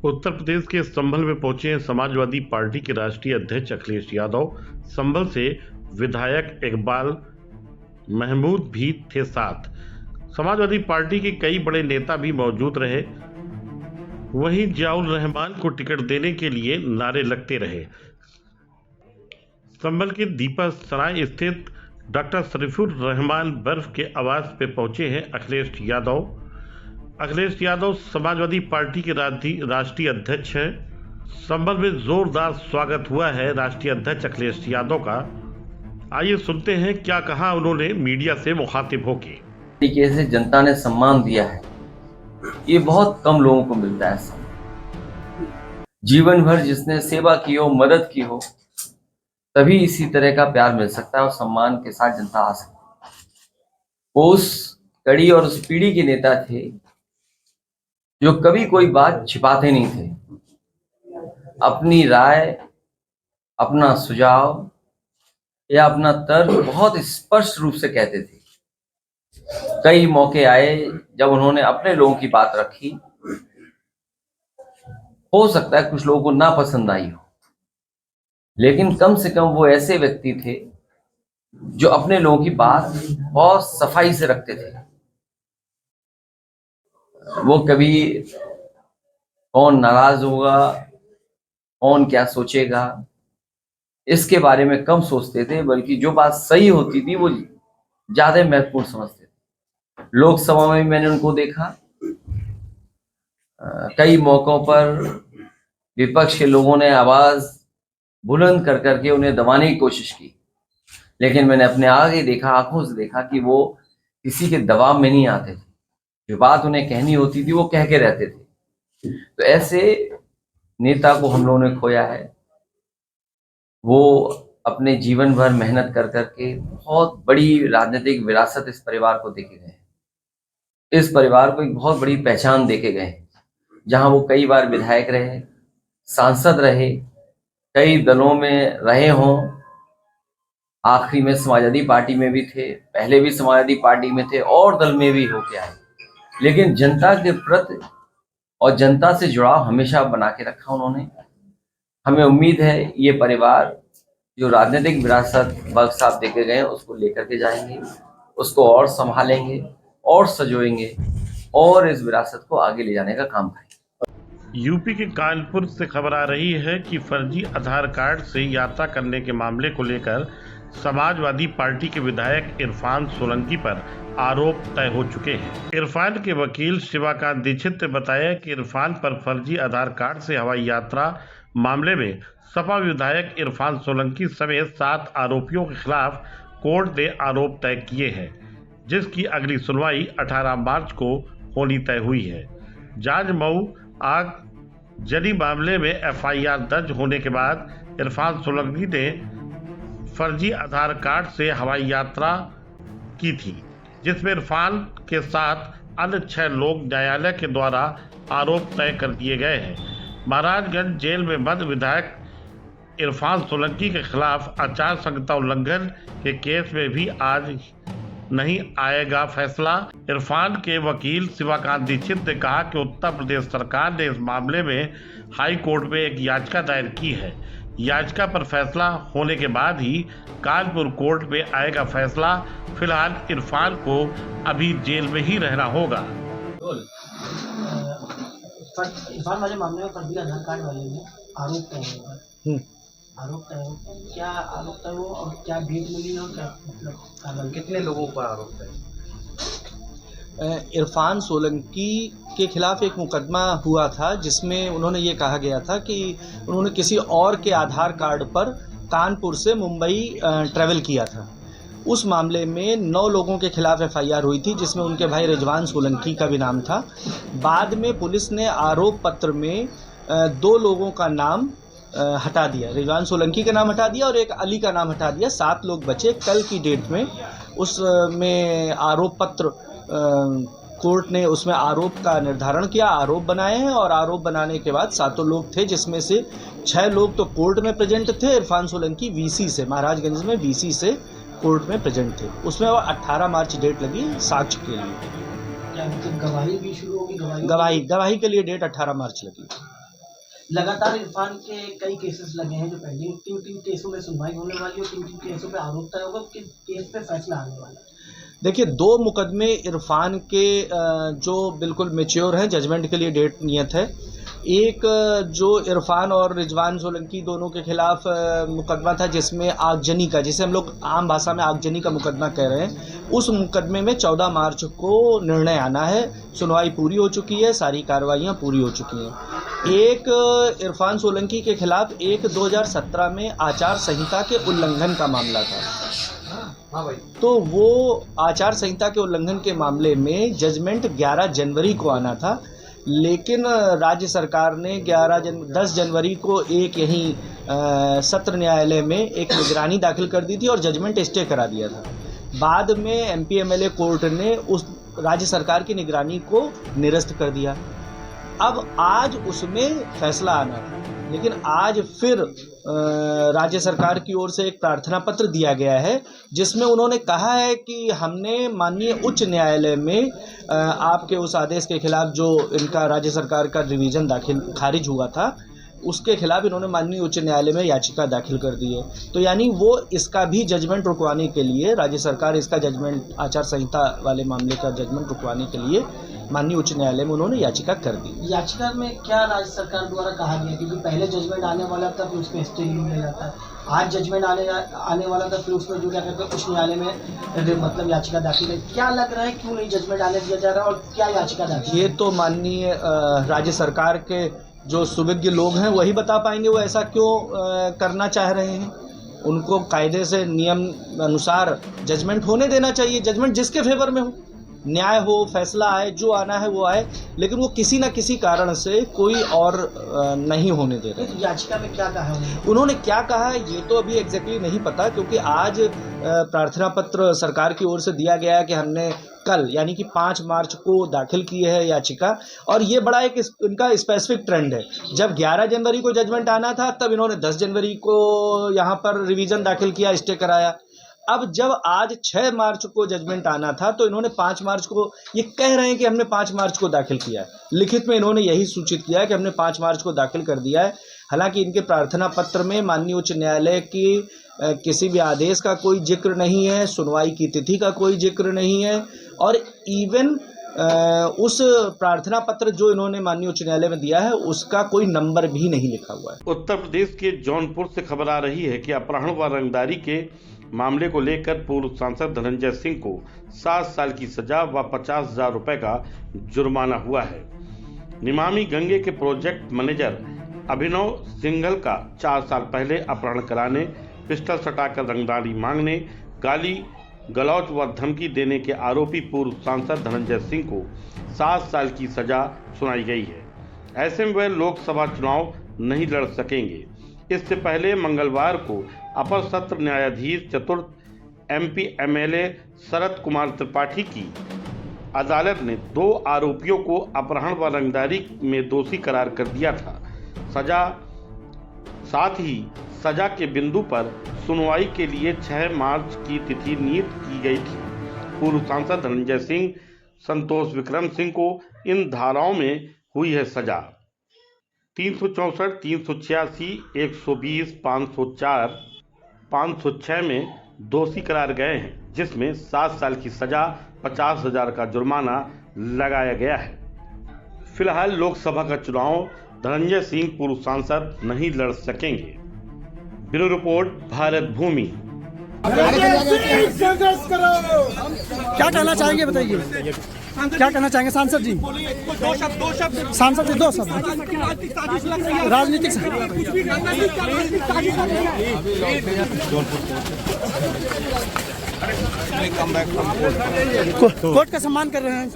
उत्तर प्रदेश के संभल में पहुंचे हैं समाजवादी पार्टी के राष्ट्रीय अध्यक्ष अखिलेश यादव। संभल से विधायक इकबाल महमूद भी थे साथ। समाजवादी पार्टी के कई बड़े नेता भी मौजूद रहे। वहीं जियाउर रहमान को टिकट देने के लिए नारे लगते रहे। संभल के दीपा सराय स्थित डॉक्टर शरीफुर रहमान बर्फ के आवास पर पहुंचे हैं अखिलेश यादव। अखिलेश यादव समाजवादी पार्टी के राष्ट्रीय अध्यक्ष हैं। संभल में जोरदार स्वागत हुआ है राष्ट्रीय अध्यक्ष अखिलेश यादव का। आइए सुनते हैं क्या कहा उन्होंने मीडिया से मुखातिब होकर। तरीके से जनता ने सम्मान दिया है, ये बहुत कम लोगों को मिलता है। जीवन भर जिसने सेवा की हो, मदद की हो, तभी इसी तरह का प्यार मिल सकता है और सम्मान के साथ जनता आ सकती है। वो उस कड़ी और उस पीढ़ी के नेता थे जो कभी कोई बात छिपाते नहीं थे। अपनी राय, अपना सुझाव या अपना तर्क बहुत स्पष्ट रूप से कहते थे। कई मौके आए जब उन्होंने अपने लोगों की बात रखी। हो सकता है कुछ लोगों को ना पसंद आई हो, लेकिन कम से कम वो ऐसे व्यक्ति थे जो अपने लोगों की बात बहुत सफाई से रखते थे। वो कभी कौन नाराज होगा, कौन क्या सोचेगा, इसके बारे में कम सोचते थे, बल्कि जो बात सही होती थी वो ज्यादा महत्वपूर्ण समझते थे। लोकसभा में मैंने उनको देखा। कई मौकों पर विपक्ष के लोगों ने आवाज बुलंद कर करके उन्हें दबाने की कोशिश की, लेकिन मैंने अपने आगे देखा, आंखों से देखा कि वो किसी के दबाव में नहीं आते थे। जो बात उन्हें कहनी होती थी वो कह के रहते थे। तो ऐसे नेता को हम लोगों ने खोया है। वो अपने जीवन भर मेहनत कर करके बहुत बड़ी राजनीतिक विरासत इस परिवार को देके गए। इस परिवार को एक बहुत बड़ी पहचान देके गए, जहां वो कई बार विधायक रहे, सांसद रहे, कई दलों में रहे हों। आखिरी में समाजवादी पार्टी में भी थे, पहले भी समाजवादी पार्टी में थे और दल में भी होके आए, लेकिन जनता के प्रति और जनता से जुड़ाव हमेशा बना के रखा उन्होंने। हमें उम्मीद है ये परिवार जो राजनीतिक विरासत बख्श साहब देके गए उसको लेकर के जाएंगे, उसको और संभालेंगे और सजोएंगे और इस विरासत को आगे ले जाने का काम करेंगे। यूपी के कानपुर से खबर आ रही है कि फर्जी आधार कार्ड से यात्रा करने के मामले को लेकर समाजवादी पार्टी के विधायक इरफान सोलंकी पर आरोप तय हो चुके हैं। इरफान के वकील शिवाकांत दीक्षित ने बताया कि इरफान पर फर्जी आधार कार्ड से हवाई यात्रा मामले में सपा विधायक इरफान सोलंकी समेत 7 आरोपियों के खिलाफ कोर्ट ने आरोप तय किए हैं, जिसकी अगली सुनवाई 18 मार्च को होनी तय हुई है। जांच मऊ आगजनी मामले में एफआईआर दर्ज होने के बाद इरफान सोलंकी ने फर्जी आधार कार्ड से हवाई यात्रा की थी, जिसमें इरफान के साथ अन्य 6 लोग न्यायालय के द्वारा आरोप तय कर दिए गए हैं। महाराजगंज जेल में बंद विधायक इरफान सोलंकी के खिलाफ आचार संहिता उल्लंघन के केस में भी आज नहीं आएगा फैसला। इरफान के वकील शिवाकांत दीक्षित ने कहा कि उत्तर प्रदेश सरकार ने इस मामले में हाई कोर्ट में एक याचिका दायर की है। याचिका पर फैसला होने के बाद ही कानपुर कोर्ट में आएगा फैसला। फिलहाल इरफान को अभी जेल में ही रहना होगा। इरफान वाले मामले में फर्जी आधार कार्ड वाले में आरोप तय होगा। आरोप तय हो, क्या आरोप तय हो और क्या भीख मिली हो, क्या मतलब कितने लोगों पर आरोप तय? इरफान सोलंकी के खिलाफ एक मुकदमा हुआ था, जिसमें उन्होंने ये कहा गया था कि उन्होंने किसी और के आधार कार्ड पर कानपुर से मुंबई ट्रैवल किया था। उस मामले में 9 लोगों के खिलाफ एफआईआर हुई थी, जिसमें उनके भाई रिजवान सोलंकी का भी नाम था। बाद में पुलिस ने आरोप पत्र में 2 लोगों का नाम हटा दिया। रिजवान सोलंकी का नाम हटा दिया और एक अली का नाम हटा दिया। 7 लोग बचे। कल की डेट में उसमें आरोप पत्र कोर्ट ने उसमें आरोप का निर्धारण किया, आरोप बनाए हैं और आरोप बनाने के बाद 7 लोग थे, जिसमें से 6 लोग तो कोर्ट में प्रेजेंट थे। इरफान सोलंकी वीसी से, महाराजगंज में वीसी से कोर्ट में प्रेजेंट थे। उसमें 18 मार्च डेट लगी साक्ष्य के लिए। क्या मतलब गवाही भी शुरू होगी? गवाही के लिए डेट 18 मार्च लगी। लगातार इरफान के कई केसेस लगे हैं जो पेंडिंग, किन केसों में सुनवाई होने वाली है और किन केसों पे आरोप तय होगा, किन केस पे फैसला आने वाला है? देखिए, 2 मुकदमे इरफान के जो बिल्कुल मैच्योर हैं, जजमेंट के लिए डेट नियत है। एक जो इरफान और रिजवान सोलंकी दोनों के खिलाफ मुकदमा था, जिसमें आगजनी का, जिसे हम लोग आम भाषा में आगजनी का मुकदमा कह रहे हैं, उस मुकदमे में 14 मार्च को निर्णय आना है। सुनवाई पूरी हो चुकी है, सारी कार्रवाइयाँ पूरी हो चुकी हैं। एक इरफान सोलंकी के खिलाफ एक 2017 में आचार संहिता के उल्लंघन का मामला था। तो वो आचार संहिता के उल्लंघन के मामले में जजमेंट 11 जनवरी को आना था, लेकिन राज्य सरकार ने 10 जनवरी को एक यहीं सत्र न्यायालय में एक निगरानी दाखिल कर दी थी और जजमेंट स्टे करा दिया था। बाद में एमपी एमएलए कोर्ट ने उस राज्य सरकार की निगरानी को निरस्त कर दिया। अब आज उसमें फैसला आना था, लेकिन आज फिर राज्य सरकार की ओर से एक प्रार्थना पत्र दिया गया है, जिसमें उन्होंने कहा है कि हमने माननीय उच्च न्यायालय में आपके उस आदेश के खिलाफ जो इनका राज्य सरकार का रिवीजन खारिज हुआ था, उसके खिलाफ इन्होंने माननीय उच्च न्यायालय में याचिका दाखिल कर दी है। तो यानी वो इसका भी जजमेंट रुकवाने के लिए, राज्य सरकार इसका जजमेंट, आचार संहिता वाले मामले का जजमेंट रुकवाने के लिए माननीय उच्च न्यायालय में उन्होंने याचिका कर दी। याचिका में क्या राज्य सरकार द्वारा कहा गया, क्योंकि पहले जजमेंट आने वाला था फिर उसमें स्टे लिया जाता है, आज जजमेंट आने वाला था फिर उसमें जो क्या कहते हैं उच्च न्यायालय में मतलब याचिका दाखिल है। क्या लग रहा है, क्यों नहीं जजमेंट आने दिया जा रहा है और क्या याचिका दाखिल? ये तो माननीय राज्य सरकार के जो सुविज्ञ लोग हैं वही बता पाएंगे वो ऐसा क्यों करना चाह रहे हैं। उनको कायदे से नियम अनुसार जजमेंट होने देना चाहिए, जजमेंट जिसके फेवर में हो, न्याय हो, फैसला आए, जो आना है वो आए, लेकिन वो किसी न किसी कारण से कोई और नहीं होने दे रहे। याचिका में क्या कहा उन्होंने क्या कहा है ये तो अभी एग्जैक्टली नहीं पता, क्योंकि आज प्रार्थना पत्र सरकार की ओर से दिया गया है कि हमने कल यानी कि 5 मार्च को दाखिल की है याचिका, और ये बड़ा एक इनका स्पेसिफिक ट्रेंड है। जब 11 जनवरी को जजमेंट आना था तब इन्होंने 10 जनवरी को यहाँ पर रिवीजन दाखिल किया, स्टे कराया। अब जब आज 6 मार्च को जजमेंट आना था तो इन्होंने 5 मार्च को, ये कह रहे हैं कि हमने 5 मार्च को दाखिल किया है, लिखित में इन्होंने यही सूचित किया है कि हमने 5 मार्च को दाखिल कर दिया है। हालांकि इनके प्रार्थना पत्र में माननीय उच्च न्यायालय की किसी भी आदेश का कोई जिक्र नहीं है, सुनवाई की तिथि का कोई जिक्र नहीं है, और इवन उस प्रार्थना पत्र जो इन्होंने माननीय उच्च न्यायालय में दिया है उसका कोई नंबर भी नहीं लिखा हुआ है। उत्तर प्रदेश के जौनपुर से खबर आ रही है कि अपहरण व रंगदारी के मामले को लेकर पूर्व सांसद धनंजय सिंह को 7 साल की सजा व 50,000 रुपए का जुर्माना हुआ है। निमामी गंगे के प्रोजेक्ट मैनेजर अभिनव सिंघल का 4 साल पहले अपहरण कराने, पिस्टल सटाकर रंगदारी मांगने, गाली गलौज व धमकी देने के आरोपी पूर्व सांसद धनंजय सिंह को 7 साल की सजा सुनाई गई है। ऐसे में वे लोकसभा चुनाव नहीं लड़ सकेंगे। इससे पहले मंगलवार को अपर सत्र न्यायाधीश चतुर्थ एमपी एमएलए शरद कुमार त्रिपाठी की अदालत ने 2 आरोपियों को अपहरण व रंगदारी में दोषी करार कर दिया था। साथ ही सजा के बिंदु पर सुनवाई के लिए 6 मार्च की तिथि नियत की गई थी। पूर्व सांसद धनंजय सिंह, संतोष विक्रम सिंह को इन धाराओं में हुई है सजा। 364, 386, 120, 504, 506 में दोषी करार गए हैं, जिसमें 7 साल की सजा, 50,000 का जुर्माना लगाया गया है। फिलहाल लोकसभा का चुनाव धनंजय सिंह पूर्व सांसद नहीं लड़ सकेंगे। ब्यूरो रिपोर्ट, भारत भूमि। क्या कहना चाहेंगे बताइए, क्या कहना चाहेंगे सांसद जी? सांसद जी 2 शब्द राजनीतिक कोर्ट का सम्मान कर रहे हैं।